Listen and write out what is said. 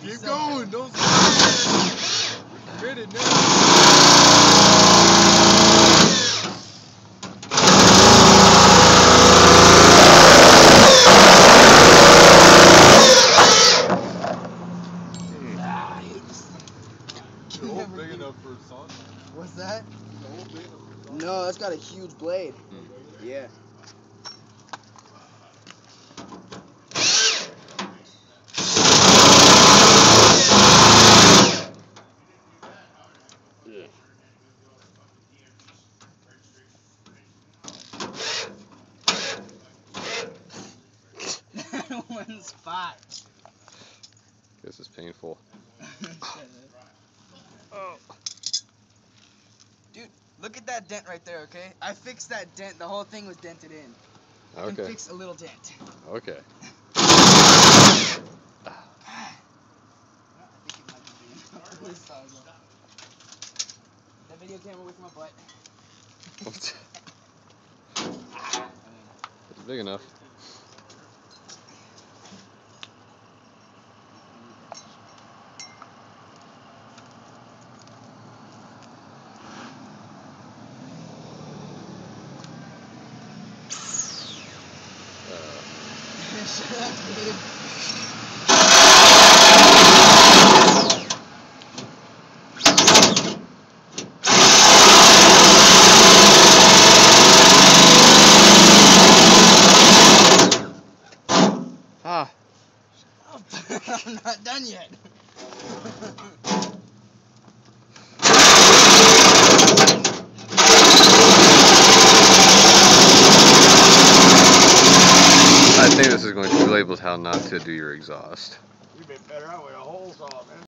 Keep going, don't stop. Get it now. Big enough for a saw. What's that? No, that's got a huge blade. Yeah. One spot. This is painful. Oh. Dude, look at that dent right there, okay? I fixed that dent. The whole thing was dented in. Okay. And fix a little dent. Okay. That video camera with my butt. It's big enough. Shut up, dude. Ah. I'm not done yet. I think this is going to be labeled how not to do your exhaust. You've been better out with a hole saw, man.